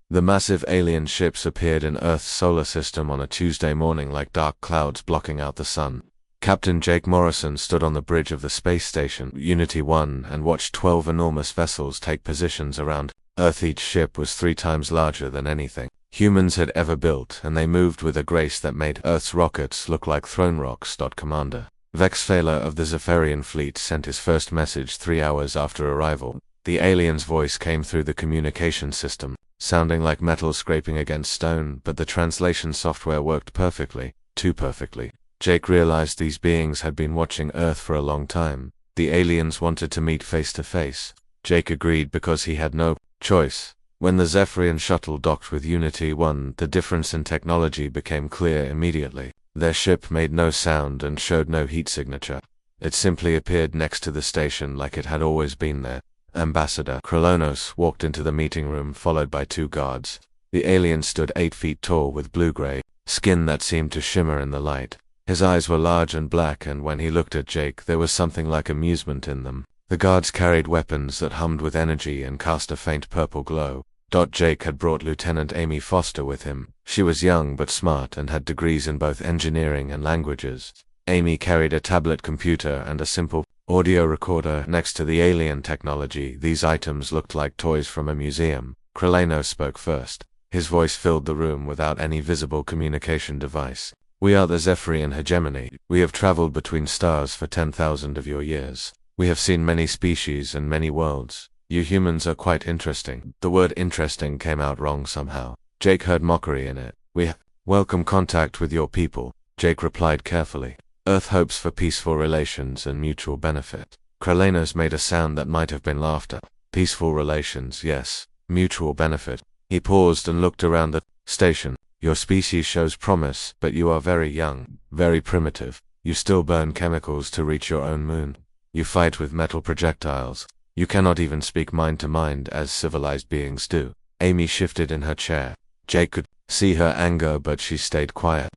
The massive alien ships appeared in Earth's solar system on a Tuesday morning like dark clouds blocking out the sun. Captain Jake Morrison stood on the bridge of the space station, Unity 1, and watched 12 enormous vessels take positions around Earth. Each ship was 3 times larger than anything humans had ever built, and they moved with a grace that made Earth's rockets look like throne rocks. Commander Vex Phaler of the Zephyrian fleet sent his first message 3 hours after arrival. The alien's voice came through the communication system, sounding like metal scraping against stone, but the translation software worked perfectly, too perfectly. Jake realized these beings had been watching Earth for a long time. The aliens wanted to meet face to face. Jake agreed because he had no choice. When the Zephyrian shuttle docked with Unity 1, the difference in technology became clear immediately. Their ship made no sound and showed no heat signature. It simply appeared next to the station like it had always been there. Ambassador Kralonos walked into the meeting room followed by 2 guards. The alien stood 8 feet tall with blue-gray skin that seemed to shimmer in the light. His eyes were large and black, and when he looked at Jake there was something like amusement in them. The guards carried weapons that hummed with energy and cast a faint purple glow. Jake had brought Lieutenant Amy Foster with him. She was young but smart and had degrees in both engineering and languages. Amy carried a tablet computer and a simple audio recorder next to the alien technology. These items looked like toys from a museum. Kraleno spoke first. His voice filled the room without any visible communication device. We are the Zephyrian hegemony. We have traveled between stars for 10,000 of your years. We have seen many species and many worlds. You humans are quite interesting. The word interesting came out wrong somehow. Jake heard mockery in it. We welcome contact with your people, Jake replied carefully. Earth hopes for peaceful relations and mutual benefit. Kralenos made a sound that might have been laughter. Peaceful relations, yes. Mutual benefit. He paused and looked around the station. Your species shows promise, but you are very young, very primitive. You still burn chemicals to reach your own moon. You fight with metal projectiles. You cannot even speak mind to mind as civilized beings do. Amy shifted in her chair. Jake could see her anger, but she stayed quiet.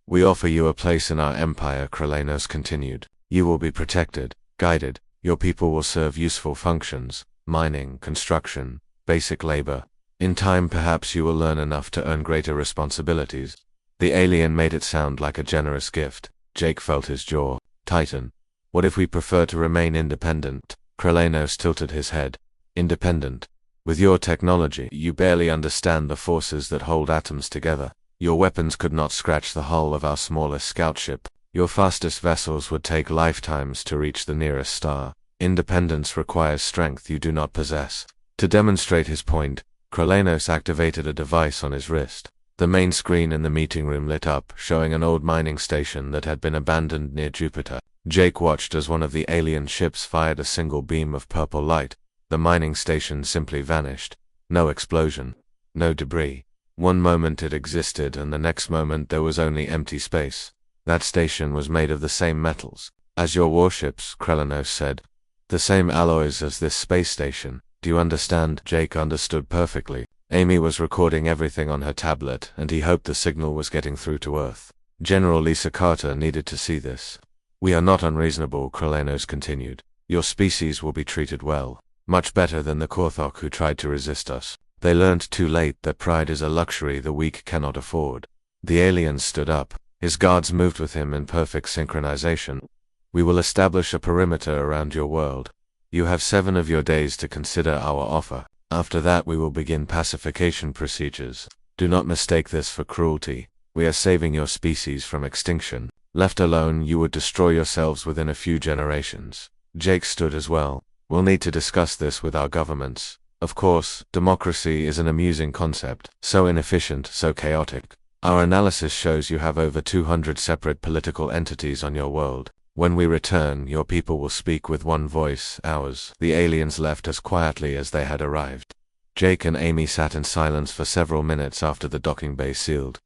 We offer you a place in our empire, Kralenos continued. You will be protected, guided. Your people will serve useful functions, mining, construction, basic labor. In time perhaps you will learn enough to earn greater responsibilities. The alien made it sound like a generous gift. Jake felt his jaw tighten. What if we prefer to remain independent? Kralenos tilted his head. Independent. With your technology, you barely understand the forces that hold atoms together. Your weapons could not scratch the hull of our smallest scout ship. Your fastest vessels would take lifetimes to reach the nearest star. Independence requires strength you do not possess. To demonstrate his point, Kralenos activated a device on his wrist. The main screen in the meeting room lit up, showing an old mining station that had been abandoned near Jupiter. Jake watched as one of the alien ships fired a single beam of purple light. The mining station simply vanished. No explosion. No debris. One moment it existed, and the next moment there was only empty space. That station was made of the same metals as your warships, Kralenos said. The same alloys as this space station. Do you understand? Jake understood perfectly. Amy was recording everything on her tablet, and he hoped the signal was getting through to Earth. General Lisa Carter needed to see this. We are not unreasonable, Kralenos continued. Your species will be treated well. Much better than the Korthok who tried to resist us. They learned too late that pride is a luxury the weak cannot afford. The alien stood up. His guards moved with him in perfect synchronization. We will establish a perimeter around your world. You have 7 of your days to consider our offer. After that we will begin pacification procedures. Do not mistake this for cruelty. We are saving your species from extinction. Left alone, you would destroy yourselves within a few generations. Jake stood as well. We'll need to discuss this with our governments. Of course, democracy is an amusing concept, so inefficient, so chaotic. Our analysis shows you have over 200 separate political entities on your world. When we return, your people will speak with one voice, ours. The aliens left as quietly as they had arrived. Jake and Amy sat in silence for several minutes after the docking bay sealed.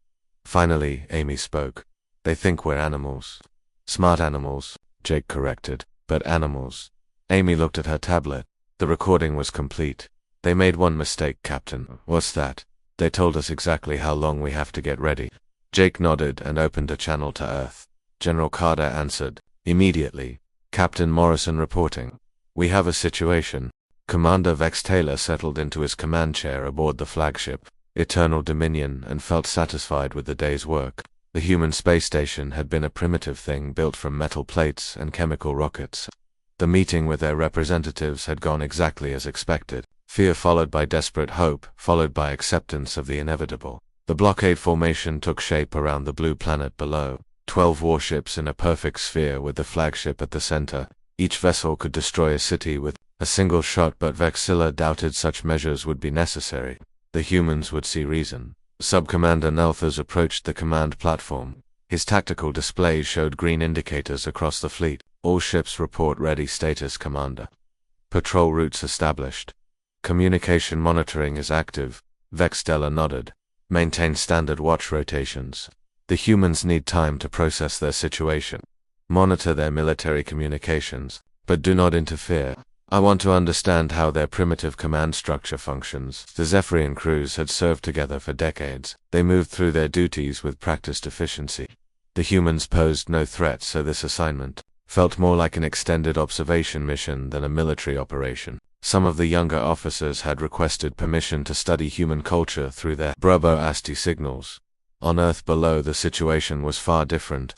Finally, Amy spoke. They think we're animals. Smart animals, Jake corrected, but animals. Amy looked at her tablet. The recording was complete. They made one mistake, Captain. What's that? They told us exactly how long we have to get ready. Jake nodded and opened a channel to Earth. General Carter answered. Immediately. Captain Morrison reporting. We have a situation. Commander Vex Taylor settled into his command chair aboard the flagship. eternal dominion, and felt satisfied with the day's work. The human space station had been a primitive thing built from metal plates and chemical rockets. The meeting with their representatives had gone exactly as expected. Fear followed by desperate hope, followed by acceptance of the inevitable. The blockade formation took shape around the blue planet below. 12 warships in a perfect sphere with the flagship at the center. Each vessel could destroy a city with a single shot, but Vexilla doubted such measures would be necessary. The humans would see reason. Sub-Commander Nelthers approached the command platform. His tactical display showed green indicators across the fleet. All ships report ready status, Commander. Patrol routes established. Communication monitoring is active. Vextella nodded. Maintain standard watch rotations. The humans need time to process their situation. Monitor their military communications, but do not interfere. I want to understand how their primitive command structure functions. The Zephyrian crews had served together for decades. They moved through their duties with practiced efficiency. The humans posed no threat, so this assignment felt more like an extended observation mission than a military operation. Some of the younger officers had requested permission to study human culture through their Bravo-ASTI signals. On Earth below, the situation was far different.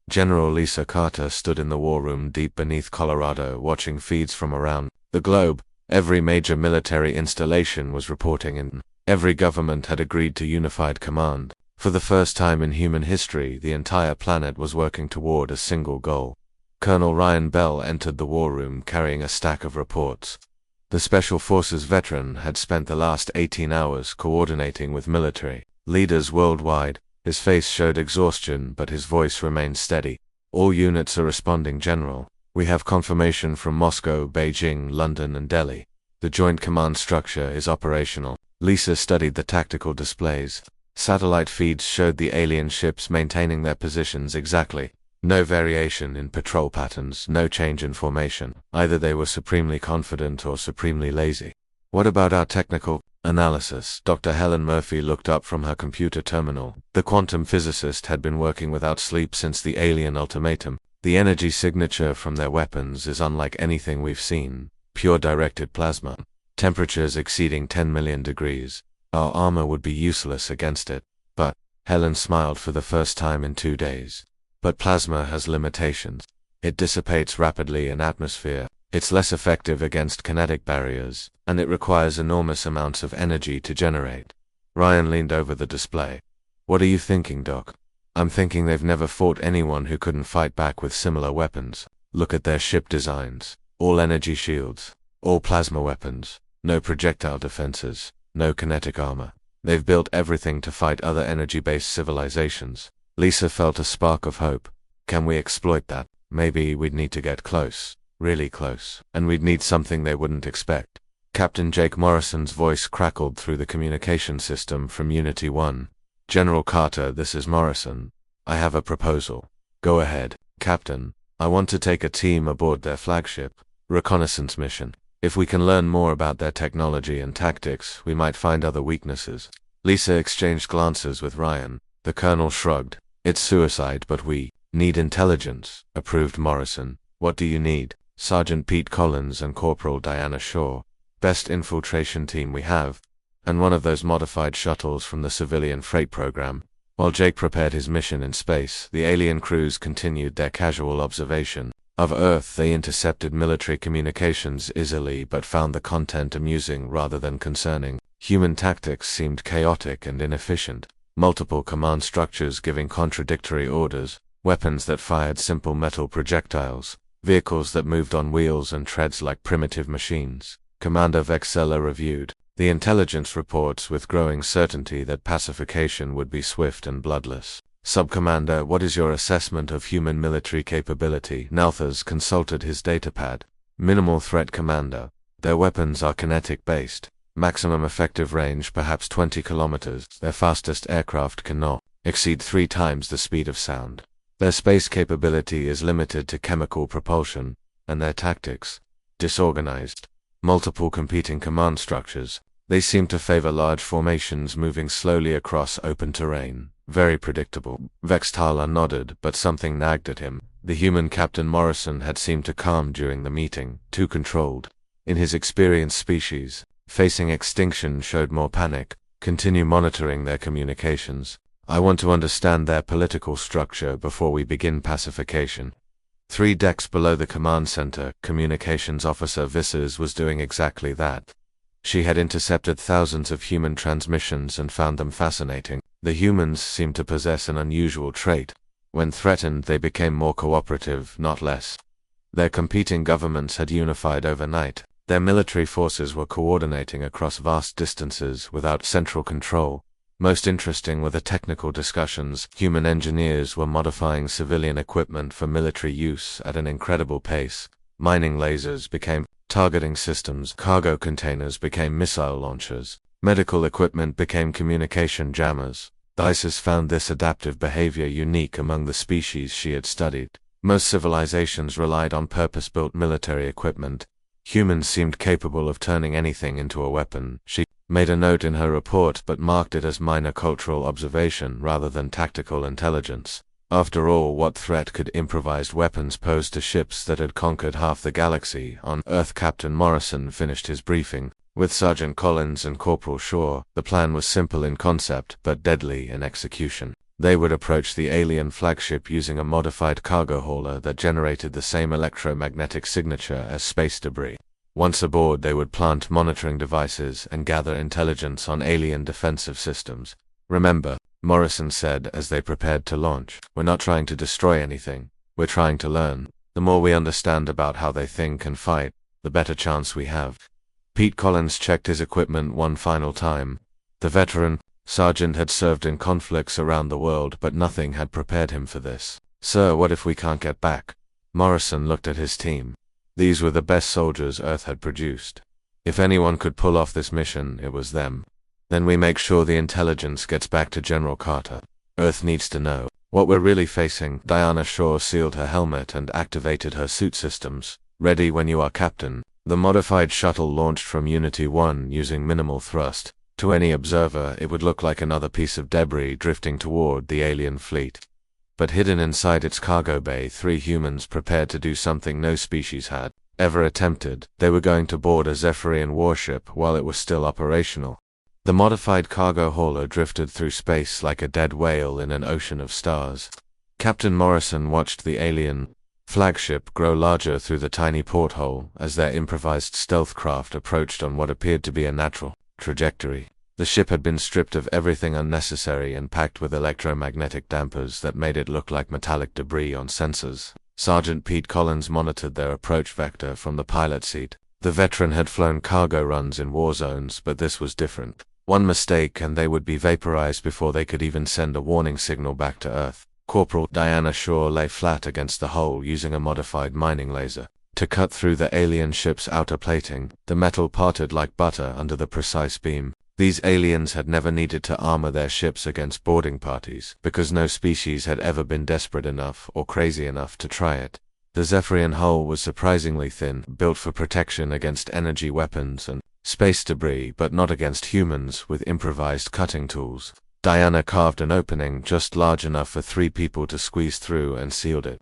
General Lisa Carter stood in the war room deep beneath Colorado, watching feeds from around the globe. Every major military installation was reporting in. Every government had agreed to unified command. For the first time in human history, the entire planet was working toward a single goal. Colonel Ryan Bell entered the war room carrying a stack of reports. The Special Forces veteran had spent the last 18 hours coordinating with military leaders worldwide. His face showed exhaustion, but his voice remained steady. All units are responding, General. We have confirmation from Moscow, Beijing, London, and Delhi. The joint command structure is operational. Lisa studied the tactical displays. Satellite feeds showed the alien ships maintaining their positions exactly. No variation in patrol patterns, no change in formation. Either they were supremely confident or supremely lazy. What about our technical analysis? Dr. Helen Murphy looked up from her computer terminal. The quantum physicist had been working without sleep since the alien ultimatum. The energy signature from their weapons is unlike anything we've seen. Pure directed plasma. Temperatures exceeding 10 million degrees. Our armor would be useless against it. But Helen smiled for the first time in 2 days. But plasma has limitations. It dissipates rapidly in atmosphere. It's less effective against kinetic barriers, and it requires enormous amounts of energy to generate. Ryan leaned over the display. What are you thinking, Doc? I'm thinking they've never fought anyone who couldn't fight back with similar weapons. Look at their ship designs. All energy shields. All plasma weapons. No projectile defenses. No kinetic armor. They've built everything to fight other energy-based civilizations. Lisa felt a spark of hope. Can we exploit that? Maybe we'd need to get close. Really close. And we'd need something they wouldn't expect. Captain Jake Morrison's voice crackled through the communication system from Unity 1. General Carter, this is Morrison. I have a proposal. Go ahead, Captain. I want to take a team aboard their flagship reconnaissance mission. If we can learn more about their technology and tactics, we might find other weaknesses. Lisa exchanged glances with Ryan. The colonel shrugged. It's suicide, but we need intelligence, approved Morrison. What do you need? Sergeant Pete Collins and Corporal Diana Shaw. Best infiltration team we have. And one of those modified shuttles from the civilian freight program. While Jake prepared his mission in space, the alien crews continued their casual observation of Earth. They intercepted military communications easily but found the content amusing rather than concerning. Human tactics seemed chaotic and inefficient. Multiple command structures giving contradictory orders, weapons that fired simple metal projectiles, vehicles that moved on wheels and treads like primitive machines. Commander Vexella reviewed the intelligence reports with growing certainty that pacification would be swift and bloodless. Sub-Commander, what is your assessment of human military capability? Nalthas consulted his datapad. Minimal threat, Commander. Their weapons are kinetic-based. Maximum effective range perhaps 20 kilometers. Their fastest aircraft cannot exceed 3 times the speed of sound. Their space capability is limited to chemical propulsion, and their tactics disorganized. Multiple competing command structures. They seem to favor large formations moving slowly across open terrain. Very predictable. Vextala nodded, but something nagged at him. The human Captain Morrison had seemed to calm during the meeting, too controlled. In his experienced species, facing extinction showed more panic. Continue monitoring their communications. I want to understand their political structure before we begin pacification. 3 decks below the command center, Communications Officer Vissers was doing exactly that. She had intercepted thousands of human transmissions and found them fascinating. The humans seemed to possess an unusual trait. When threatened, they became more cooperative, not less. Their competing governments had unified overnight. Their military forces were coordinating across vast distances without central control. Most interesting were the technical discussions. Human engineers were modifying civilian equipment for military use at an incredible pace. Mining lasers became targeting systems, cargo containers became missile launchers, medical equipment became communication jammers. Isis found this adaptive behavior unique among the species she had studied. Most civilizations relied on purpose-built military equipment. Humans seemed capable of turning anything into a weapon. She made a note in her report but marked it as minor cultural observation rather than tactical intelligence. After all, what threat could improvised weapons pose to ships that had conquered half the galaxy? On Earth, Captain Morrison finished his briefing. With Sergeant Collins and Corporal Shaw, the plan was simple in concept but deadly in execution. They would approach the alien flagship using a modified cargo hauler that generated the same electromagnetic signature as space debris. Once aboard, they would plant monitoring devices and gather intelligence on alien defensive systems. Remember, Morrison said as they prepared to launch, we're not trying to destroy anything, we're trying to learn. The more we understand about how they think and fight, the better chance we have. Pete Collins checked his equipment one final time. The veteran sergeant had served in conflicts around the world, but nothing had prepared him for this. Sir, what if we can't get back? Morrison looked at his team. These were the best soldiers Earth had produced. If anyone could pull off this mission, it was them. Then we make sure the intelligence gets back to General Carter. Earth needs to know what we're really facing. Diana Shaw sealed her helmet and activated her suit systems. Ready when you are, Captain. The modified shuttle launched from Unity 1 using minimal thrust. To any observer, it would look like another piece of debris drifting toward the alien fleet. But hidden inside its cargo bay, 3 humans prepared to do something no species had ever attempted. They were going to board a Zephyrian warship while it was still operational. The modified cargo hauler drifted through space like a dead whale in an ocean of stars. Captain Morrison watched the alien flagship grow larger through the tiny porthole as their improvised stealth craft approached on what appeared to be a natural trajectory. The ship had been stripped of everything unnecessary and packed with electromagnetic dampers that made it look like metallic debris on sensors. Sergeant Pete Collins monitored their approach vector from the pilot seat. The veteran had flown cargo runs in war zones, but this was different. One mistake and they would be vaporized before they could even send a warning signal back to Earth. Corporal Diana Shaw lay flat against the hull using a modified mining laser to cut through the alien ship's outer plating. The metal parted like butter under the precise beam. These aliens had never needed to armor their ships against boarding parties, because no species had ever been desperate enough or crazy enough to try it. The Zephyrian hull was surprisingly thin, built for protection against energy weapons and space debris, but not against humans with improvised cutting tools. Diana carved an opening just large enough for 3 people to squeeze through and sealed it.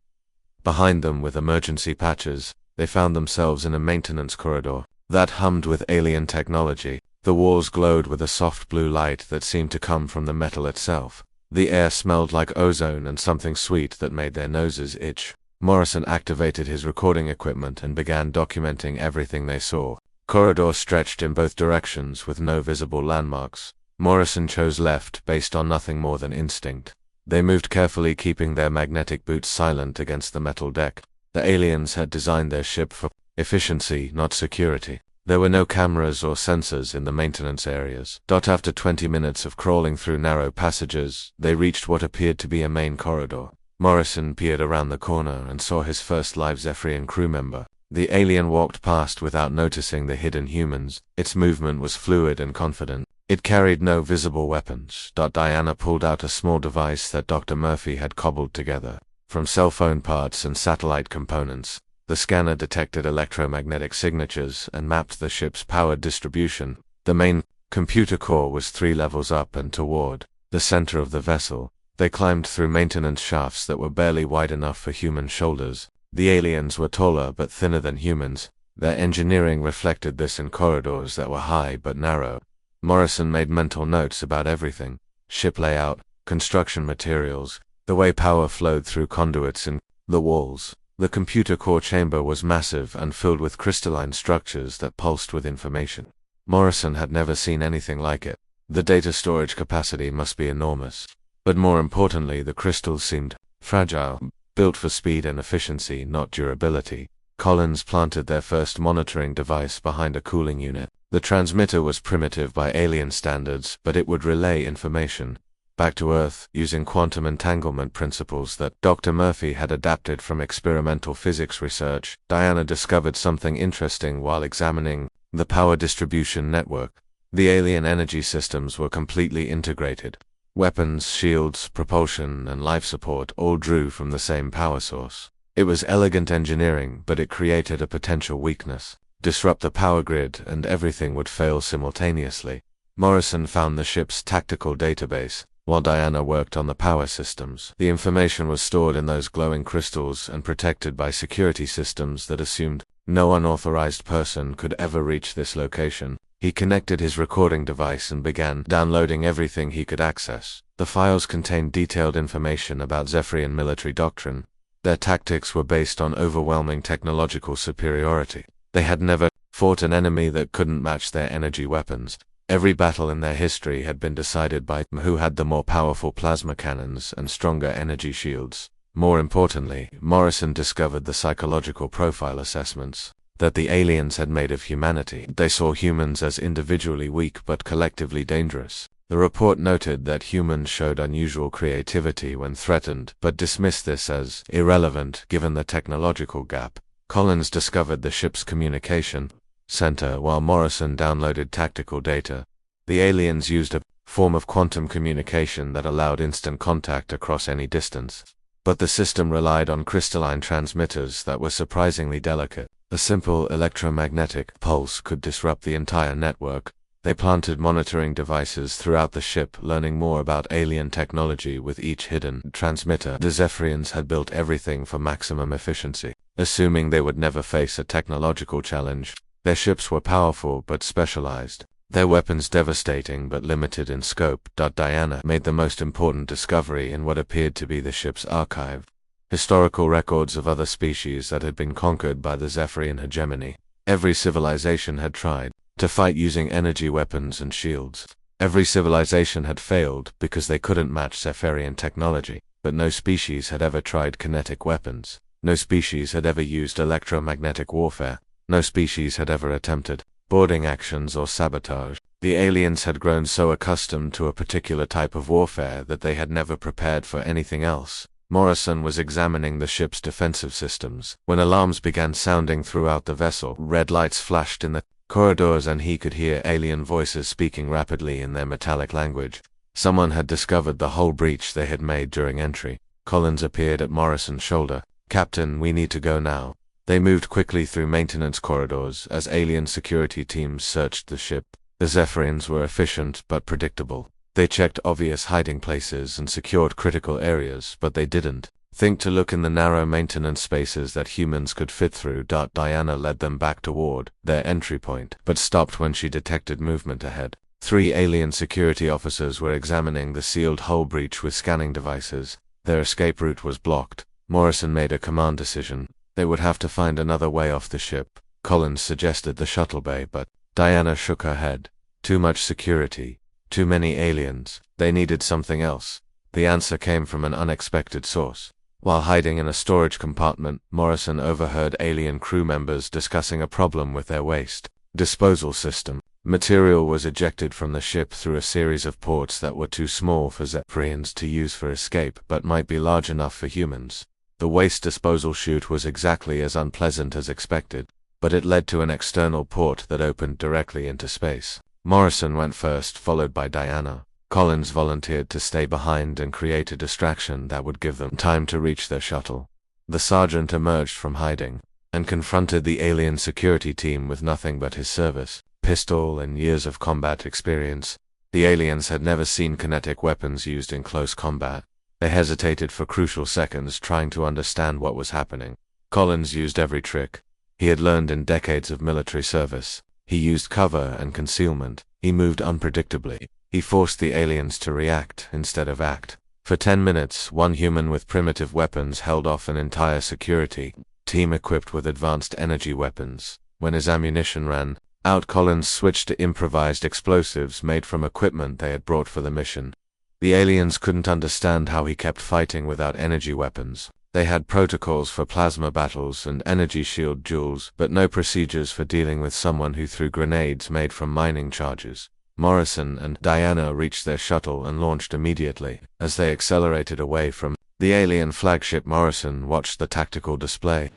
Behind them, with emergency patches, they found themselves in a maintenance corridor that hummed with alien technology. The walls glowed with a soft blue light that seemed to come from the metal itself. The air smelled like ozone and something sweet that made their noses itch. Morrison activated his recording equipment and began documenting everything they saw. Corridor stretched in both directions with no visible landmarks. Morrison chose left based on nothing more than instinct. They moved carefully, keeping their magnetic boots silent against the metal deck. The aliens had designed their ship for efficiency, not security. There were no cameras or sensors in the maintenance areas. After 20 minutes of crawling through narrow passages, they reached what appeared to be a main corridor. Morrison peered around the corner and saw his first live Zephyrian crew member. The alien walked past without noticing the hidden humans. Its movement was fluid and confident. It carried no visible weapons. Diana pulled out a small device that Dr. Murphy had cobbled together from cell phone parts and satellite components. The scanner detected electromagnetic signatures and mapped the ship's power distribution. The main computer core was 3 levels up and toward the center of the vessel. They climbed through maintenance shafts that were barely wide enough for human shoulders. The aliens were taller but thinner than humans. Their engineering reflected this in corridors that were high but narrow. Morrison made mental notes about everything: ship layout, construction materials, the way power flowed through conduits in the walls. The computer core chamber was massive and filled with crystalline structures that pulsed with information. Morrison had never seen anything like it. The data storage capacity must be enormous. But more importantly, the crystals seemed fragile, built for speed and efficiency, not durability. Collins planted their first monitoring device behind a cooling unit. The transmitter was primitive by alien standards, but it would relay information back to Earth using quantum entanglement principles that Dr. Murphy had adapted from experimental physics research. Diana discovered something interesting while examining the power distribution network. The alien energy systems were completely integrated. Weapons, shields, propulsion, and life support all drew from the same power source. It was elegant engineering, but it created a potential weakness. Disrupt the power grid and everything would fail simultaneously. Morrison found the ship's tactical database, while Diana worked on the power systems. The information was stored in those glowing crystals and protected by security systems that assumed no unauthorized person could ever reach this location. He connected his recording device and began downloading everything he could access. The files contained detailed information about Zephyrian military doctrine. Their tactics were based on overwhelming technological superiority. They had never fought an enemy that couldn't match their energy weapons. Every battle in their history had been decided by who had the more powerful plasma cannons and stronger energy shields. More importantly, Morrison discovered the psychological profile assessments that the aliens had made of humanity. They saw humans as individually weak but collectively dangerous. The report noted that humans showed unusual creativity when threatened, but dismissed this as irrelevant given the technological gap. Collins discovered the ship's communication center while Morrison downloaded tactical data. The aliens used a form of quantum communication that allowed instant contact across any distance. But the system relied on crystalline transmitters that were surprisingly delicate. A simple electromagnetic pulse could disrupt the entire network. They planted monitoring devices throughout the ship, learning more about alien technology with each hidden transmitter. The Zephyrians had built everything for maximum efficiency, assuming they would never face a technological challenge. Their ships were powerful but specialized. Their weapons devastating but limited in scope. Diana made the most important discovery in what appeared to be the ship's archive: historical records of other species that had been conquered by the Zephyrian hegemony. Every civilization had tried to fight using energy weapons and shields. Every civilization had failed because they couldn't match Zephyrian technology, but no species had ever tried kinetic weapons. No species had ever used electromagnetic warfare. No species had ever attempted boarding actions or sabotage. The aliens had grown so accustomed to a particular type of warfare that they had never prepared for anything else. Morrison was examining the ship's defensive systems when alarms began sounding throughout the vessel. Red lights flashed in the corridors and he could hear alien voices speaking rapidly in their metallic language. Someone had discovered the hull breach they had made during entry. Collins appeared at Morrison's shoulder. "Captain, we need to go now." They moved quickly through maintenance corridors as alien security teams searched the ship. The Zephyrians were efficient but predictable. They checked obvious hiding places and secured critical areas, but they didn't think to look in the narrow maintenance spaces that humans could fit through. Diana led them back toward their entry point, but stopped when she detected movement ahead. 3 alien security officers were examining the sealed hull breach with scanning devices. Their escape route was blocked. Morrison made a command decision. They would have to find another way off the ship. Collins suggested the shuttle bay, but Diana shook her head. Too much security. Too many aliens. They needed something else. The answer came from an unexpected source. While hiding in a storage compartment, Morrison overheard alien crew members discussing a problem with their waste disposal system. Material was ejected from the ship through a series of ports that were too small for Zephyrians to use for escape, but might be large enough for humans. The waste disposal chute was exactly as unpleasant as expected, but it led to an external port that opened directly into space. Morrison went first, followed by Diana. Collins volunteered to stay behind and create a distraction that would give them time to reach their shuttle. The sergeant emerged from hiding and confronted the alien security team with nothing but his service pistol and years of combat experience. The aliens had never seen kinetic weapons used in close combat. They hesitated for crucial seconds, trying to understand what was happening. Collins used every trick he had learned in decades of military service. He used cover and concealment. He moved unpredictably. He forced the aliens to react instead of act. For 10 minutes, one human with primitive weapons held off an entire security team equipped with advanced energy weapons. When his ammunition ran out, Collins switched to improvised explosives made from equipment they had brought for the mission. The aliens couldn't understand how he kept fighting without energy weapons. They had protocols for plasma battles and energy shield duels, but no procedures for dealing with someone who threw grenades made from mining charges. Morrison and Diana reached their shuttle and launched immediately. As they accelerated away from the alien flagship, Morrison watched the tactical display.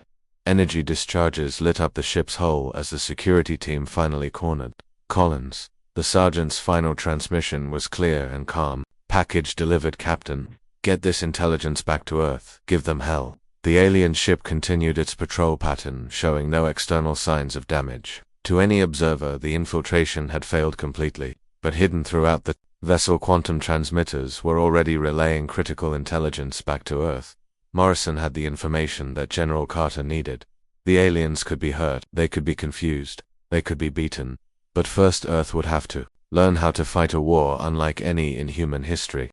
Energy discharges lit up the ship's hull as the security team finally cornered Collins. The sergeant's final transmission was clear and calm. "Package delivered, Captain. Get this intelligence back to Earth. Give them hell." The alien ship continued its patrol pattern, showing no external signs of damage. To any observer, the infiltration had failed completely, but hidden throughout the vessel quantum transmitters were already relaying critical intelligence back to Earth. Morrison had the information that General Carter needed. The aliens could be hurt, they could be confused, they could be beaten. But first, Earth would have to learn how to fight a war unlike any in human history.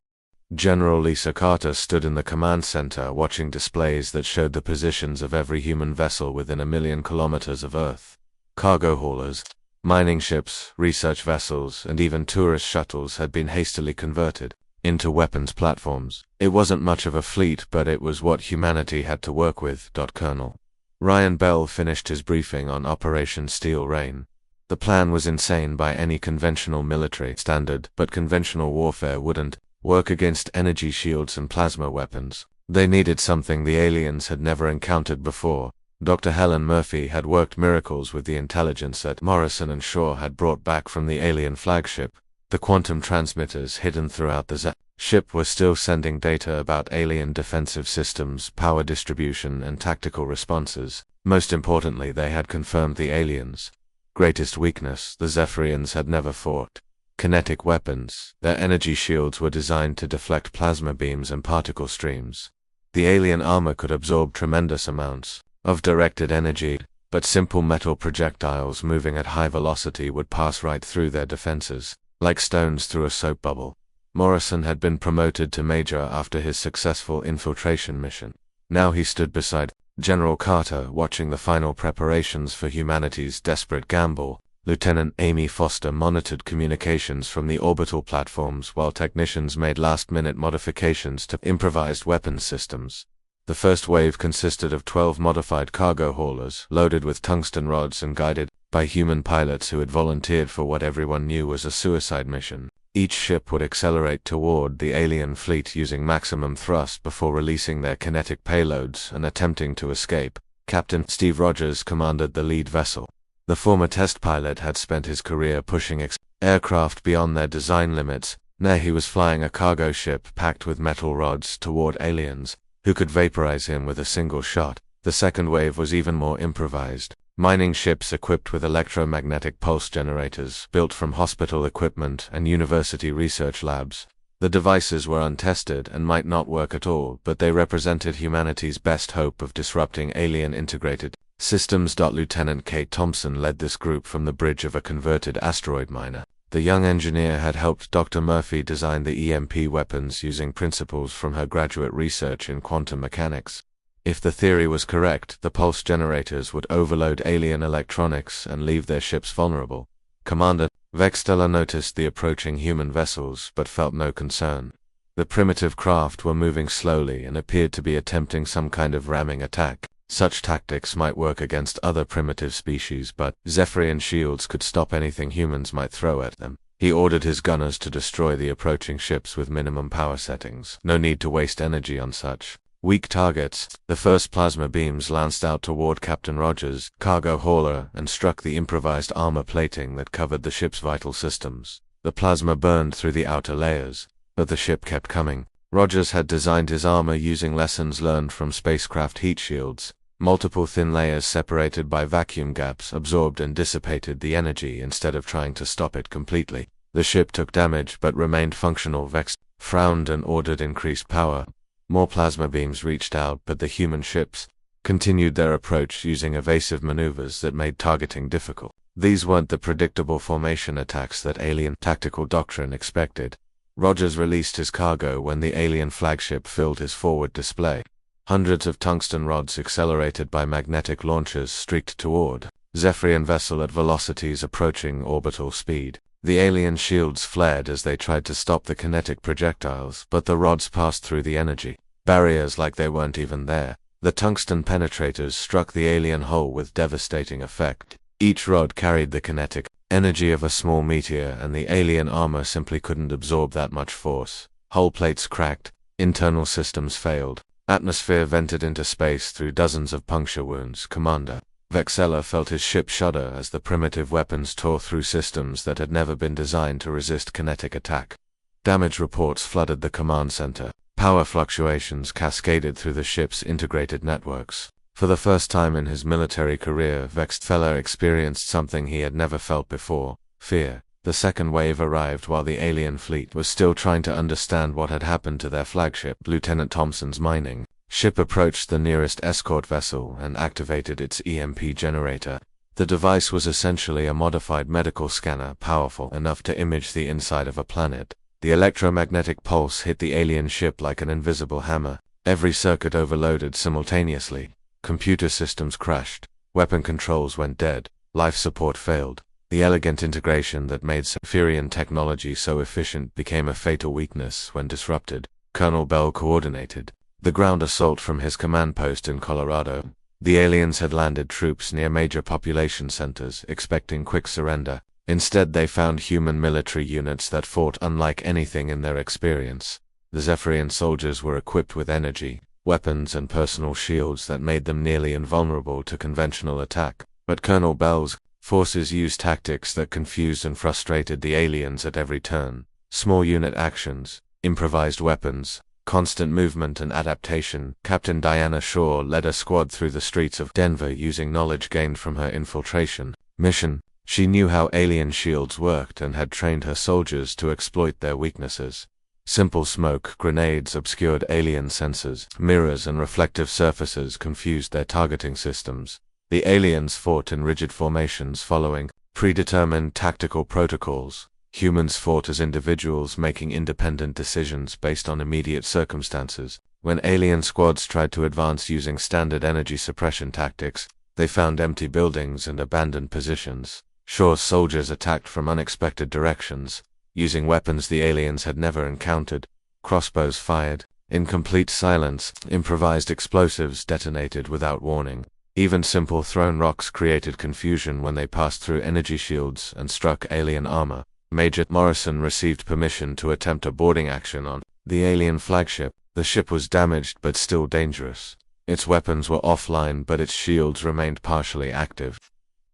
General Lisa Carter stood in the command center watching displays that showed the positions of every human vessel within 1,000,000 kilometers of Earth. Cargo haulers, mining ships, research vessels, and even tourist shuttles had been hastily converted into weapons platforms. It wasn't much of a fleet, but it was what humanity had to work with. Colonel Ryan Bell finished his briefing on Operation Steel Rain. The plan was insane by any conventional military standard, but conventional warfare wouldn't work against energy shields and plasma weapons. They needed something the aliens had never encountered before. Dr. Helen Murphy had worked miracles with the intelligence that Morrison and Shaw had brought back from the alien flagship. The quantum transmitters hidden throughout the ship were still sending data about alien defensive systems, power distribution, and tactical responses. Most importantly, they had confirmed the aliens' greatest weakness: the Zephyrians had never fought kinetic weapons. Their energy shields were designed to deflect plasma beams and particle streams. The alien armor could absorb tremendous amounts of directed energy, but simple metal projectiles moving at high velocity would pass right through their defenses, like stones through a soap bubble. Morrison had been promoted to major after his successful infiltration mission. Now he stood beside General Carter, watching the final preparations for humanity's desperate gamble. Lieutenant Amy Foster monitored communications from the orbital platforms while technicians made last-minute modifications to improvised weapons systems. The first wave consisted of 12 modified cargo haulers, loaded with tungsten rods and guided by human pilots who had volunteered for what everyone knew was a suicide mission. Each ship would accelerate toward the alien fleet using maximum thrust before releasing their kinetic payloads and attempting to escape. Captain Steve Rogers commanded the lead vessel. The former test pilot had spent his career pushing aircraft beyond their design limits. Now he was flying a cargo ship packed with metal rods toward aliens who could vaporize him with a single shot. The second wave was even more improvised. Mining ships equipped with electromagnetic pulse generators built from hospital equipment and university research labs. The devices were untested and might not work at all, but they represented humanity's best hope of disrupting alien integrated systems. Lieutenant Kate Thompson led this group from the bridge of a converted asteroid miner. The young engineer had helped Dr. Murphy design the EMP weapons using principles from her graduate research in quantum mechanics. If the theory was correct, the pulse generators would overload alien electronics and leave their ships vulnerable. Commander Vextella noticed the approaching human vessels but felt no concern. The primitive craft were moving slowly and appeared to be attempting some kind of ramming attack. Such tactics might work against other primitive species, but Zephyrian shields could stop anything humans might throw at them. He ordered his gunners to destroy the approaching ships with minimum power settings. No need to waste energy on such weak targets. The first plasma beams lanced out toward Captain Rogers' cargo hauler and struck the improvised armor plating that covered the ship's vital systems. The plasma burned through the outer layers, but the ship kept coming. Rogers had designed his armor using lessons learned from spacecraft heat shields. Multiple thin layers separated by vacuum gaps absorbed and dissipated the energy instead of trying to stop it completely. The ship took damage but remained functional. Vex frowned and ordered increased power. More plasma beams reached out, but the human ships continued their approach using evasive maneuvers that made targeting difficult. These weren't the predictable formation attacks that alien tactical doctrine expected. Rogers released his cargo when the alien flagship filled his forward display. Hundreds of tungsten rods accelerated by magnetic launchers streaked toward Zephyrian vessel at velocities approaching orbital speed. The alien shields flared as they tried to stop the kinetic projectiles, but the rods passed through the energy barriers like they weren't even there. The tungsten penetrators struck the alien hull with devastating effect. Each rod carried the kinetic energy of a small meteor, and the alien armor simply couldn't absorb that much force. Hull plates cracked, internal systems failed, atmosphere vented into space through dozens of puncture wounds. Commander Vexella felt his ship shudder as the primitive weapons tore through systems that had never been designed to resist kinetic attack. Damage reports flooded the command center. Power fluctuations cascaded through the ship's integrated networks. For the first time in his military career, Vexella experienced something he had never felt before: fear. The second wave arrived while the alien fleet was still trying to understand what had happened to their flagship. Lieutenant Thompson's mining ship approached the nearest escort vessel and activated its EMP generator. The device was essentially a modified medical scanner, powerful enough to image the inside of a planet. The electromagnetic pulse hit the alien ship like an invisible hammer. Every circuit overloaded simultaneously. Computer systems crashed. Weapon controls went dead. Life support failed. The elegant integration that made Zephyrian technology so efficient became a fatal weakness when disrupted. Colonel Bell coordinated the ground assault from his command post in Colorado. The aliens had landed troops near major population centers, expecting quick surrender. Instead, they found human military units that fought unlike anything in their experience. The Zephyrian soldiers were equipped with energy, weapons, and personal shields that made them nearly invulnerable to conventional attack. But Colonel Bell's forces used tactics that confused and frustrated the aliens at every turn. Small unit actions, improvised weapons, constant movement and adaptation. Captain Diana Shaw led a squad through the streets of Denver using knowledge gained from her infiltration mission. She knew how alien shields worked and had trained her soldiers to exploit their weaknesses. Simple smoke grenades obscured alien sensors. Mirrors and reflective surfaces confused their targeting systems. The aliens fought in rigid formations following predetermined tactical protocols. Humans fought as individuals, making independent decisions based on immediate circumstances. When alien squads tried to advance using standard energy suppression tactics, they found empty buildings and abandoned positions. Shaw's soldiers attacked from unexpected directions, using weapons the aliens had never encountered. Crossbows fired. In complete silence, improvised explosives detonated without warning. Even simple thrown rocks created confusion when they passed through energy shields and struck alien armor. Major Morrison received permission to attempt a boarding action on the alien flagship. The ship was damaged but still dangerous. Its weapons were offline, but its shields remained partially active.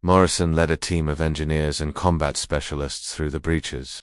Morrison led a team of engineers and combat specialists through the breaches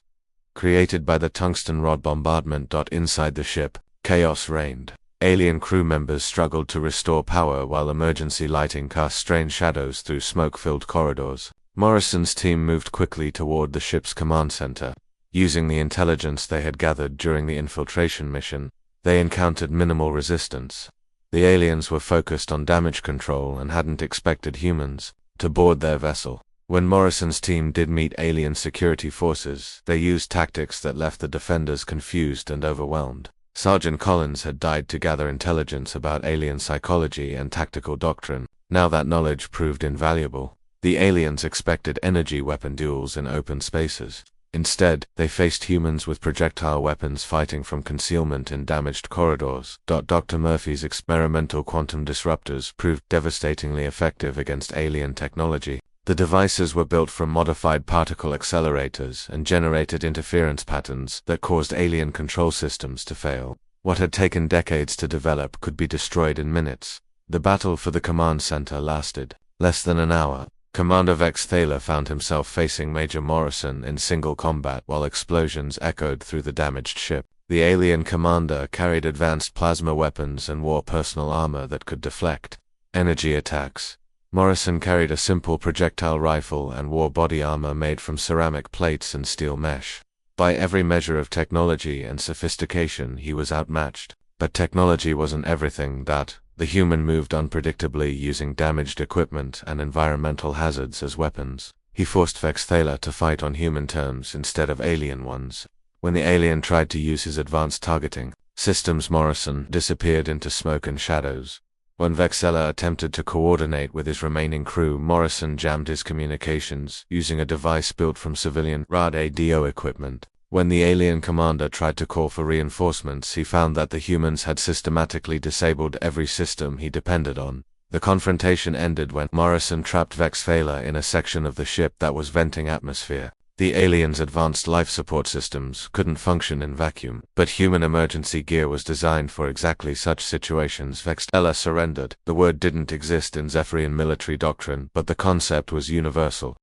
created by the tungsten rod bombardment. Inside the ship, chaos reigned. Alien crew members struggled to restore power while emergency lighting cast strange shadows through smoke-filled corridors. Morrison's team moved quickly toward the ship's command center. Using the intelligence they had gathered during the infiltration mission, they encountered minimal resistance. The aliens were focused on damage control and hadn't expected humans to board their vessel. When Morrison's team did meet alien security forces, they used tactics that left the defenders confused and overwhelmed. Sergeant Collins had died to gather intelligence about alien psychology and tactical doctrine. Now that knowledge proved invaluable. The aliens expected energy weapon duels in open spaces. Instead, they faced humans with projectile weapons fighting from concealment in damaged corridors. Dr. Murphy's experimental quantum disruptors proved devastatingly effective against alien technology. The devices were built from modified particle accelerators and generated interference patterns that caused alien control systems to fail. What had taken decades to develop could be destroyed in minutes. The battle for the command center lasted less than an hour. Commander Vex Thaler found himself facing Major Morrison in single combat while explosions echoed through the damaged ship. The alien commander carried advanced plasma weapons and wore personal armor that could deflect energy attacks. Morrison carried a simple projectile rifle and wore body armor made from ceramic plates and steel mesh. By every measure of technology and sophistication, he was outmatched. But technology wasn't everything. The human moved unpredictably, using damaged equipment and environmental hazards as weapons. He forced Vex Thaler to fight on human terms instead of alien ones. When the alien tried to use his advanced targeting systems, Morrison disappeared into smoke and shadows. When Vexella attempted to coordinate with his remaining crew, Morrison jammed his communications using a device built from civilian radio equipment. When the alien commander tried to call for reinforcements, he found that the humans had systematically disabled every system he depended on. The confrontation ended when Morrison trapped Vex Thaler in a section of the ship that was venting atmosphere. The aliens' advanced life support systems couldn't function in vacuum, but human emergency gear was designed for exactly such situations. Vex Thaler surrendered. The word didn't exist in Zephyrian military doctrine, but the concept was universal.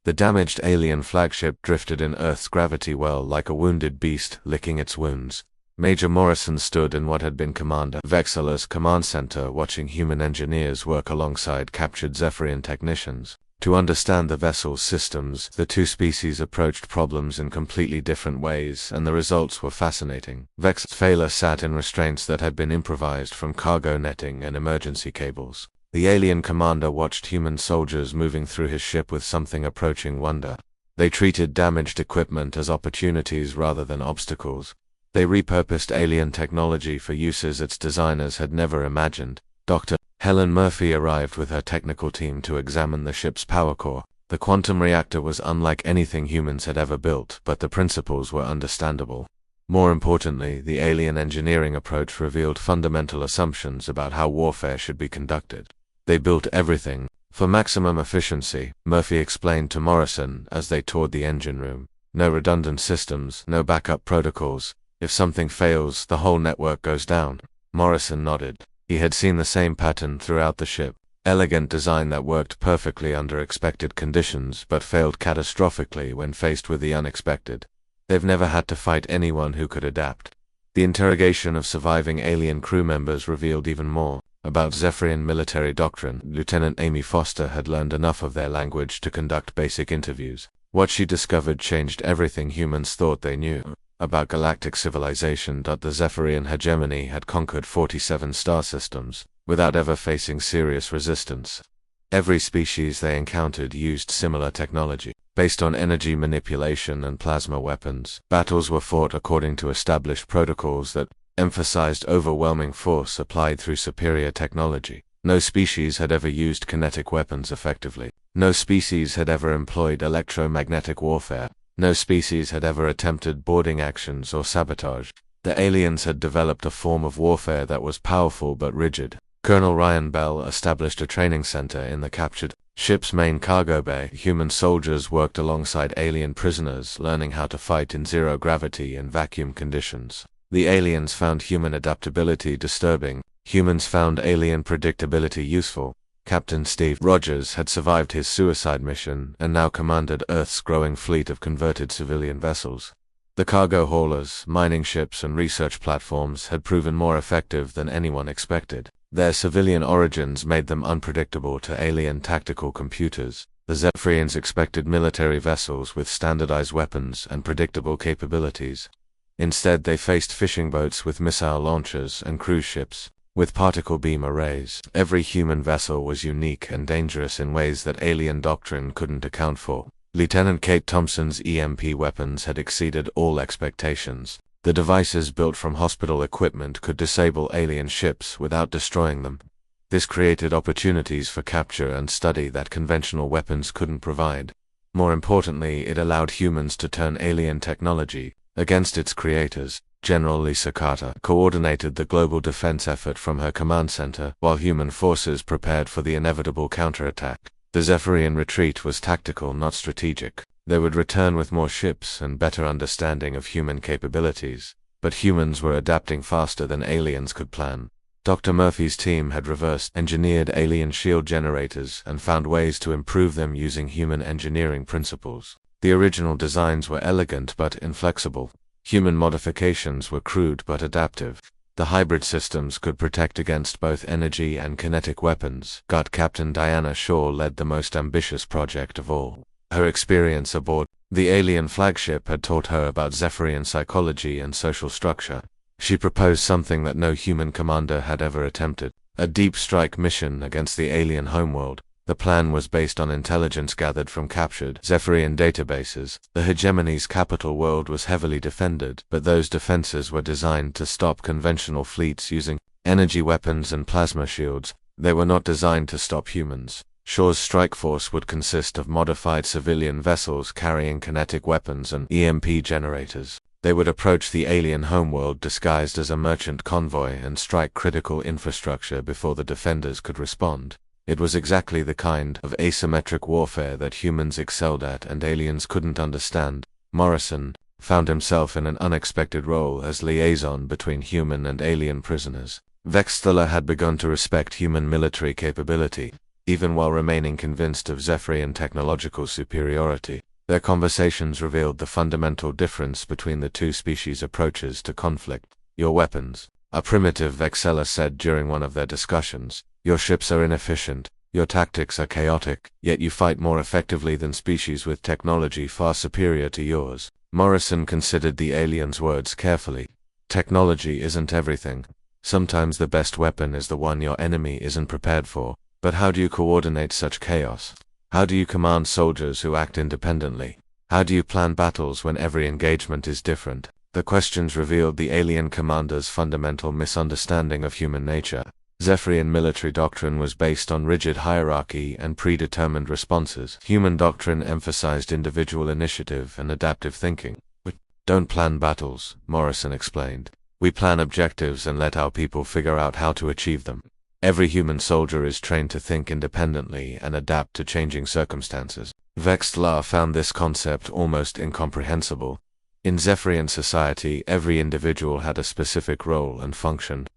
The damaged alien flagship drifted in Earth's gravity well like a wounded beast licking its wounds. Major Morrison stood in what had been Commander Vexella's command center, watching human engineers work alongside captured Zephyrian technicians. To understand the vessel's systems, the two species approached problems in completely different ways, and the results were fascinating. Vex Thaler sat in restraints that had been improvised from cargo netting and emergency cables. The alien commander watched human soldiers moving through his ship with something approaching wonder. They treated damaged equipment as opportunities rather than obstacles. They repurposed alien technology for uses its designers had never imagined. Dr. Helen Murphy arrived with her technical team to examine the ship's power core. The quantum reactor was unlike anything humans had ever built, but the principles were understandable. More importantly, the alien engineering approach revealed fundamental assumptions about how warfare should be conducted. They built everything for maximum efficiency, Murphy explained to Morrison as they toured the engine room. No redundant systems, no backup protocols. If something fails, the whole network goes down. Morrison nodded. He had seen the same pattern throughout the ship. Elegant design that worked perfectly under expected conditions, but failed catastrophically when faced with the unexpected. They've never had to fight anyone who could adapt. The interrogation of surviving alien crew members revealed even more about Zephyrian military doctrine. Lieutenant Amy Foster had learned enough of their language to conduct basic interviews. What she discovered changed everything humans thought they knew about galactic civilization. The Zephyrian hegemony had conquered 47 star systems without ever facing serious resistance. Every species they encountered used similar technology, based on energy manipulation and plasma weapons. Battles were fought according to established protocols that emphasized overwhelming force applied through superior technology. No species had ever used kinetic weapons effectively. No species had ever employed electromagnetic warfare. No species had ever attempted boarding actions or sabotage. The aliens had developed a form of warfare that was powerful but rigid. Colonel Ryan Bell established a training center in the captured ship's main cargo bay. Human soldiers worked alongside alien prisoners, learning how to fight in zero gravity and vacuum conditions. The aliens found human adaptability disturbing. Humans found alien predictability useful. Captain Steve Rogers had survived his suicide mission and now commanded Earth's growing fleet of converted civilian vessels. The cargo haulers, mining ships, and research platforms had proven more effective than anyone expected. Their civilian origins made them unpredictable to alien tactical computers. The Zephyrians expected military vessels with standardized weapons and predictable capabilities. Instead, they faced fishing boats with missile launchers and cruise ships with particle beam arrays. Every human vessel was unique and dangerous in ways that alien doctrine couldn't account for. Lieutenant Kate Thompson's EMP weapons had exceeded all expectations. The devices built from hospital equipment could disable alien ships without destroying them. This created opportunities for capture and study that conventional weapons couldn't provide. More importantly, it allowed humans to turn alien technology against its creators. General Lisa Carter coordinated the global defense effort from her command center, while human forces prepared for the inevitable counterattack. The Zephyrian retreat was tactical, not strategic. They would return with more ships and better understanding of human capabilities, but humans were adapting faster than aliens could plan. Dr. Murphy's team had reverse-engineered alien shield generators and found ways to improve them using human engineering principles. The original designs were elegant but inflexible. Human modifications were crude but adaptive. The hybrid systems could protect against both energy and kinetic weapons. Guard Captain Diana Shaw led the most ambitious project of all. Her experience aboard the alien flagship had taught her about Zephyrian psychology and social structure. She proposed something that no human commander had ever attempted: a deep strike mission against the alien homeworld. The plan was based on intelligence gathered from captured Zephyrian databases. The hegemony's capital world was heavily defended, but those defenses were designed to stop conventional fleets using energy weapons and plasma shields. They were not designed to stop humans. Shaw's strike force would consist of modified civilian vessels carrying kinetic weapons and EMP generators. They would approach the alien homeworld disguised as a merchant convoy and strike critical infrastructure before the defenders could respond. It was exactly the kind of asymmetric warfare that humans excelled at and aliens couldn't understand. Morrison found himself in an unexpected role as liaison between human and alien prisoners. Vextler had begun to respect human military capability, even while remaining convinced of Zephyrian technological superiority. Their conversations revealed the fundamental difference between the two species' approaches to conflict. Your weapons, a primitive Vexella said during one of their discussions. Your ships are inefficient, your tactics are chaotic, yet you fight more effectively than species with technology far superior to yours. Morrison considered the alien's words carefully. Technology isn't everything. Sometimes the best weapon is the one your enemy isn't prepared for. But how do you coordinate such chaos? How do you command soldiers who act independently? How do you plan battles when every engagement is different? The questions revealed the alien commander's fundamental misunderstanding of human nature. Zephyrian military doctrine was based on rigid hierarchy and predetermined responses. Human doctrine emphasized individual initiative and adaptive thinking. We don't plan battles, Morrison explained. We plan objectives and let our people figure out how to achieve them. Every human soldier is trained to think independently and adapt to changing circumstances. Vextler found this concept almost incomprehensible. In Zephyrian society, every individual had a specific role and function.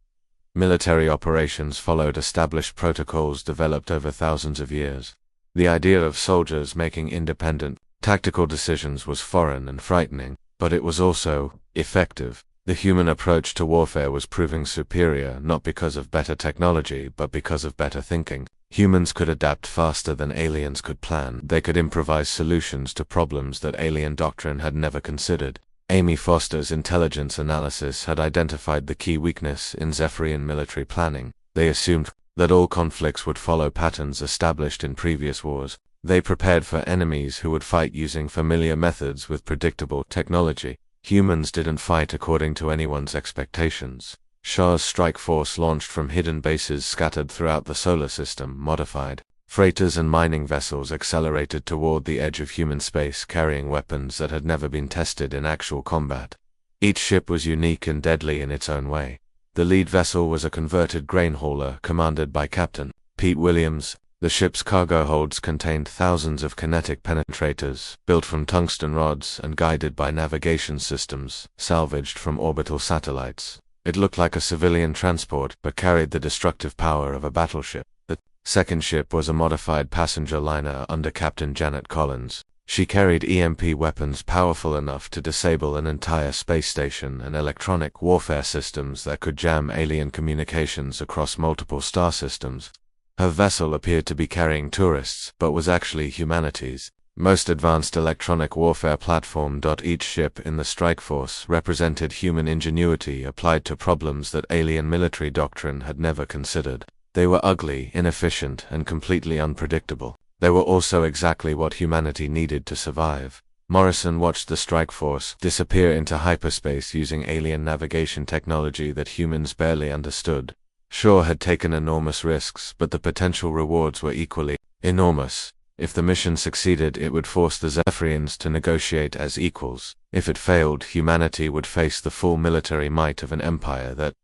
Military operations followed established protocols developed over thousands of years. The idea of soldiers making independent, tactical decisions was foreign and frightening, but it was also effective. The human approach to warfare was proving superior not because of better technology but because of better thinking. Humans could adapt faster than aliens could plan. They could improvise solutions to problems that alien doctrine had never considered. Amy Foster's intelligence analysis had identified the key weakness in Zephyrian military planning. They assumed that all conflicts would follow patterns established in previous wars. They prepared for enemies who would fight using familiar methods with predictable technology. Humans didn't fight according to anyone's expectations. Shah's strike force launched from hidden bases scattered throughout the solar system, modified. Freighters and mining vessels accelerated toward the edge of human space carrying weapons that had never been tested in actual combat. Each ship was unique and deadly in its own way. The lead vessel was a converted grain hauler commanded by Captain Pete Williams. The ship's cargo holds contained thousands of kinetic penetrators, built from tungsten rods and guided by navigation systems, salvaged from orbital satellites. It looked like a civilian transport, but carried the destructive power of a battleship. The second ship was a modified passenger liner under Captain Janet Collins. She carried EMP weapons powerful enough to disable an entire space station and electronic warfare systems that could jam alien communications across multiple star systems. Her vessel appeared to be carrying tourists, but was actually humanity's most advanced electronic warfare platform. Each ship in the strike force represented human ingenuity applied to problems that alien military doctrine had never considered. They were ugly, inefficient, and completely unpredictable. They were also exactly what humanity needed to survive. Morrison watched the strike force disappear into hyperspace using alien navigation technology that humans barely understood. Shaw had taken enormous risks, but the potential rewards were equally enormous. If the mission succeeded, it would force the Zephyrians to negotiate as equals. If it failed, humanity would face the full military might of an empire that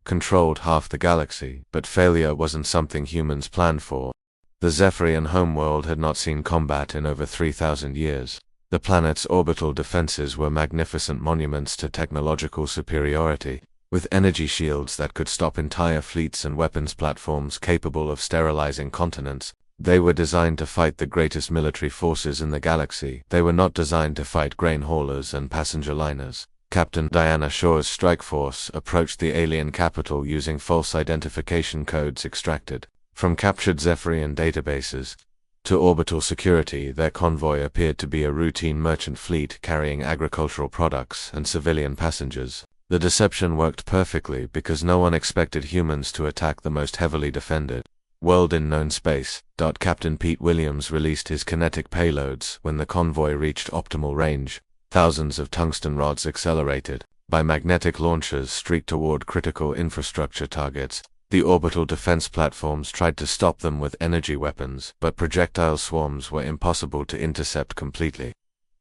controlled half the galaxy. But failure wasn't something humans planned for. The Zephyrian homeworld had not seen combat in over 3,000 years. The planet's orbital defenses were magnificent monuments to technological superiority. With energy shields that could stop entire fleets and weapons platforms capable of sterilizing continents, they were designed to fight the greatest military forces in the galaxy. They were not designed to fight grain haulers and passenger liners. Captain Diana Shaw's strike force approached the alien capital using false identification codes extracted from captured Zephyrian databases. To orbital security, their convoy appeared to be a routine merchant fleet carrying agricultural products and civilian passengers. The deception worked perfectly because no one expected humans to attack the most heavily defended World in known space. Captain Pete Williams released his kinetic payloads when the convoy reached optimal range. Thousands of tungsten rods accelerated by magnetic launchers streaked toward critical infrastructure targets. The orbital defense platforms tried to stop them with energy weapons, but projectile swarms were impossible to intercept completely.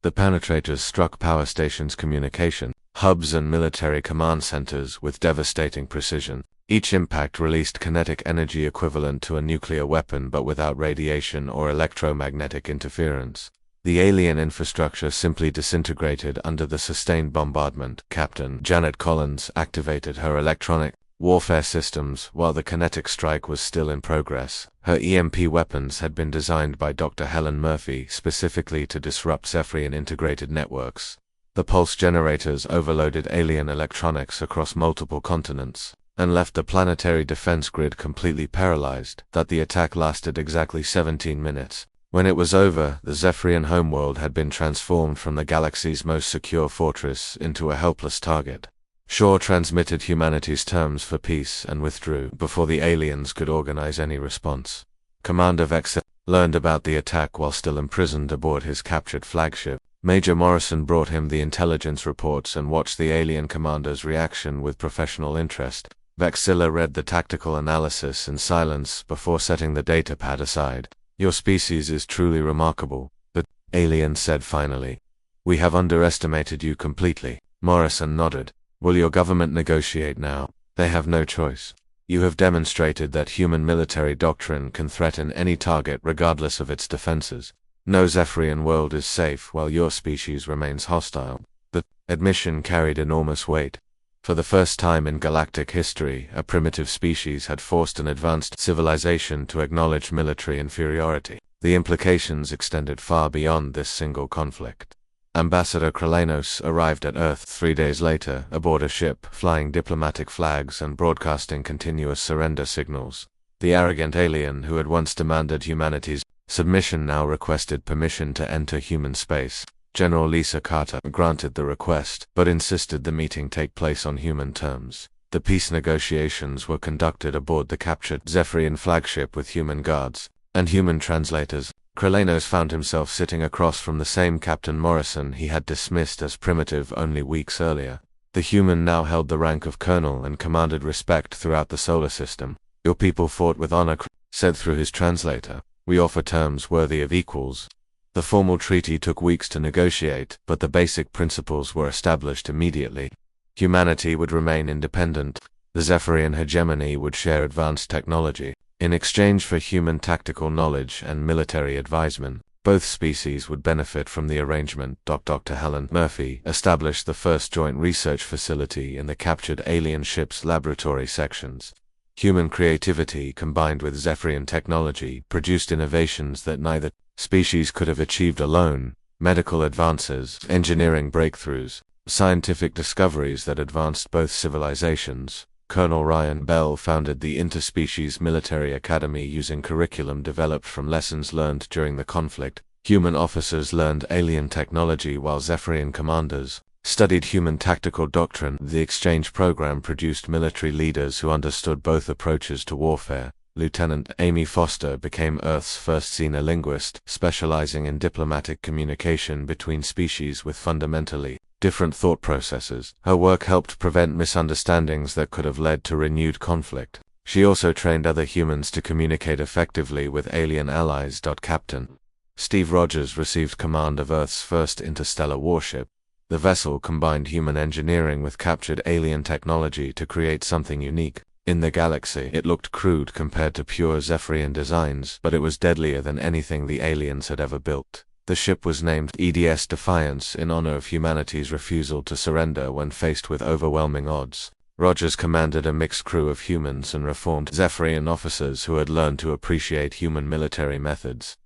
The penetrators struck power stations, communication hubs, and military command centers with devastating precision. Each impact released kinetic energy equivalent to a nuclear weapon but without radiation or electromagnetic interference. The alien infrastructure simply disintegrated under the sustained bombardment. Captain Janet Collins activated her electronic warfare systems while the kinetic strike was still in progress. Her EMP weapons had been designed by Dr. Helen Murphy specifically to disrupt Zephyrian integrated networks. The pulse generators overloaded alien electronics across multiple continents and left the planetary defense grid completely paralyzed. The attack lasted exactly 17 minutes. When it was over, the Zephyrian homeworld had been transformed from the galaxy's most secure fortress into a helpless target. Shaw transmitted humanity's terms for peace and withdrew before the aliens could organize any response. Commander Vexilla learned about the attack while still imprisoned aboard his captured flagship. Major Morrison brought him the intelligence reports and watched the alien commander's reaction with professional interest. Vexilla read the tactical analysis in silence before setting the datapad aside. "Your species is truly remarkable," the alien said finally. "We have underestimated you completely." Morrison nodded. "Will your government negotiate now?" "They have no choice. You have demonstrated that human military doctrine can threaten any target regardless of its defenses. No Zephyrian world is safe while your species remains hostile." The admission carried enormous weight. For the first time in galactic history, a primitive species had forced an advanced civilization to acknowledge military inferiority. The implications extended far beyond this single conflict. Ambassador Kralanos arrived at Earth 3 days later aboard a ship, flying diplomatic flags and broadcasting continuous surrender signals. The arrogant alien who had once demanded humanity's submission now requested permission to enter human space. General Lisa Carter granted the request, but insisted the meeting take place on human terms. The peace negotiations were conducted aboard the captured Zephyrian flagship with human guards and human translators. Kralanos found himself sitting across from the same Captain Morrison he had dismissed as primitive only weeks earlier. The human now held the rank of colonel and commanded respect throughout the solar system. "Your people fought with honor," said through his translator. "We offer terms worthy of equals." The formal treaty took weeks to negotiate, but the basic principles were established immediately. Humanity would remain independent. The Zephyrian hegemony would share advanced technology. In exchange for human tactical knowledge and military advisement, both species would benefit from the arrangement. Dr. Helen Murphy established the first joint research facility in the captured alien ship's laboratory sections. Human creativity combined with Zephyrian technology produced innovations that neither species could have achieved alone: medical advances, engineering breakthroughs, scientific discoveries that advanced both civilizations. Colonel Ryan Bell founded the Interspecies Military Academy using curriculum developed from lessons learned during the conflict. Human officers learned alien technology while Zephyrian commanders studied human tactical doctrine. The exchange program produced military leaders who understood both approaches to warfare. Lieutenant Amy Foster became Earth's first senior linguist, specializing in diplomatic communication between species with fundamentally different thought processes. Her work helped prevent misunderstandings that could have led to renewed conflict. She also trained other humans to communicate effectively with alien allies. Captain Steve Rogers received command of Earth's first interstellar warship. The vessel combined human engineering with captured alien technology to create something unique. In the galaxy, it looked crude compared to pure Zephyrian designs, but it was deadlier than anything the aliens had ever built. The ship was named EDS Defiance in honor of humanity's refusal to surrender when faced with overwhelming odds. Rogers commanded a mixed crew of humans and reformed Zephyrian officers who had learned to appreciate human military methods.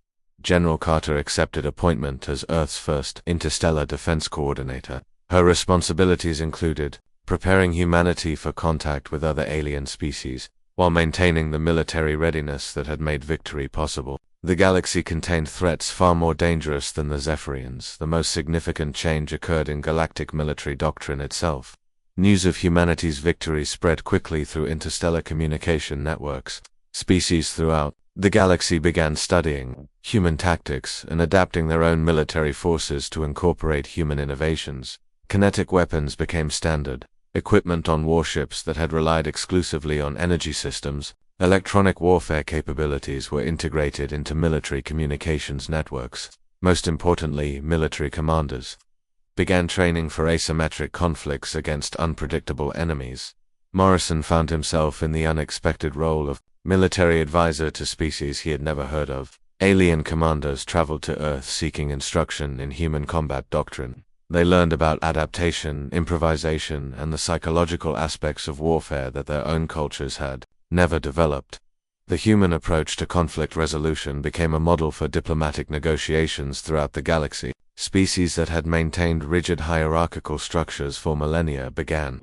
General Carter accepted appointment as Earth's first interstellar defense coordinator. Her responsibilities included preparing humanity for contact with other alien species, while maintaining the military readiness that had made victory possible. The galaxy contained threats far more dangerous than the Zephyrians. The most significant change occurred in galactic military doctrine itself. News of humanity's victory spread quickly through interstellar communication networks. Species throughout the galaxy began studying human tactics and adapting their own military forces to incorporate human innovations. Kinetic weapons became standard. Equipment on warships that had relied exclusively on energy systems, electronic warfare capabilities were integrated into military communications networks. Most importantly, military commanders began training for asymmetric conflicts against unpredictable enemies. Morrison found himself in the unexpected role of military advisor to species he had never heard of. Alien commanders traveled to Earth seeking instruction in human combat doctrine. They learned about adaptation, improvisation, and the psychological aspects of warfare that their own cultures had never developed. The human approach to conflict resolution became a model for diplomatic negotiations throughout the galaxy. Species that had maintained rigid hierarchical structures for millennia began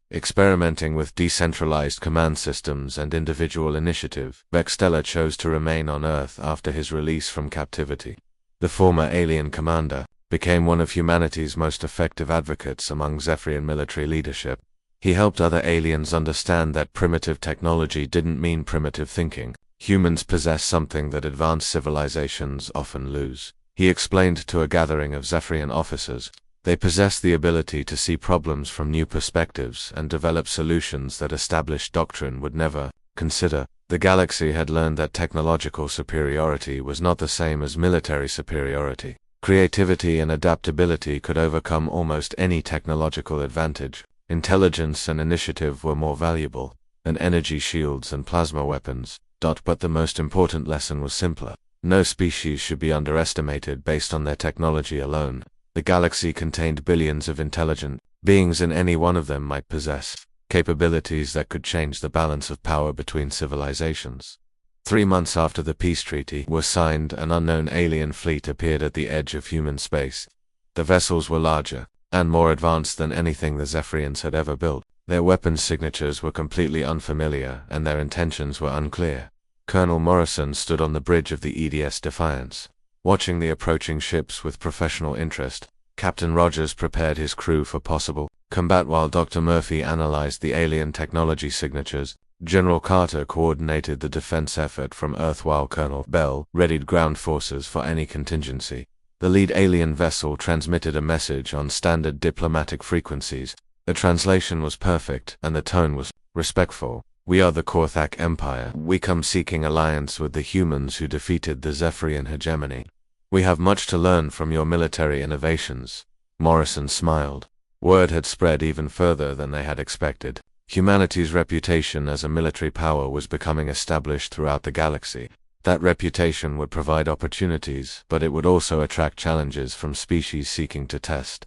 experimenting with decentralized command systems and individual initiative. Vextella chose to remain on Earth after his release from captivity. The former alien commander became one of humanity's most effective advocates among Zephyrian military leadership. He helped other aliens understand that primitive technology didn't mean primitive thinking. Humans possess something that advanced civilizations often lose. He explained to a gathering of Zephyrian officers, they possess the ability to see problems from new perspectives and develop solutions that established doctrine would never consider. The galaxy had learned that technological superiority was not the same as military superiority. Creativity and adaptability could overcome almost any technological advantage. Intelligence and initiative were more valuable than energy shields and plasma weapons. But the most important lesson was simpler. No species should be underestimated based on their technology alone. The galaxy contained billions of intelligent beings, and any one of them might possess capabilities that could change the balance of power between civilizations. 3 months after the peace treaty was signed, an unknown alien fleet appeared at the edge of human space. The vessels were larger and more advanced than anything the Zephyrians had ever built. Their weapons signatures were completely unfamiliar, and their intentions were unclear. Colonel Morrison stood on the bridge of the EDS Defiance, watching the approaching ships with professional interest. Captain Rogers prepared his crew for possible combat while Dr. Murphy analyzed the alien technology signatures. General Carter coordinated the defense effort from Earth while Colonel Bell readied ground forces for any contingency. The lead alien vessel transmitted a message on standard diplomatic frequencies. The translation was perfect, and the tone was respectful. We are the Korthak Empire. We come seeking alliance with the humans who defeated the Zephyrian hegemony. We have much to learn from your military innovations. Morrison smiled. Word had spread even further than they had expected. Humanity's reputation as a military power was becoming established throughout the galaxy. That reputation would provide opportunities, but it would also attract challenges from species seeking to test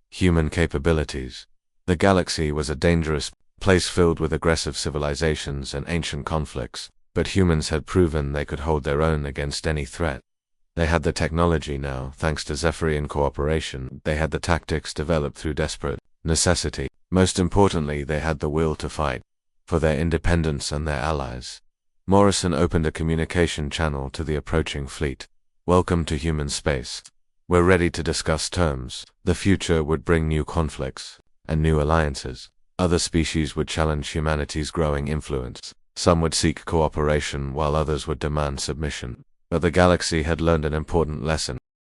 human capabilities. The galaxy was a dangerous place filled with aggressive civilizations and ancient conflicts, but humans had proven they could hold their own against any threat. They had the technology now, thanks to Zephyrian cooperation. They had the tactics developed through desperate necessity. Most importantly, they had the will to fight for their independence and their allies. Morrison opened a communication channel to the approaching fleet. Welcome to human space. We're ready to discuss terms. The future would bring new conflicts and new alliances. Other species would challenge humanity's growing influence. Some would seek cooperation while others would demand submission. But the galaxy had learned an important lesson.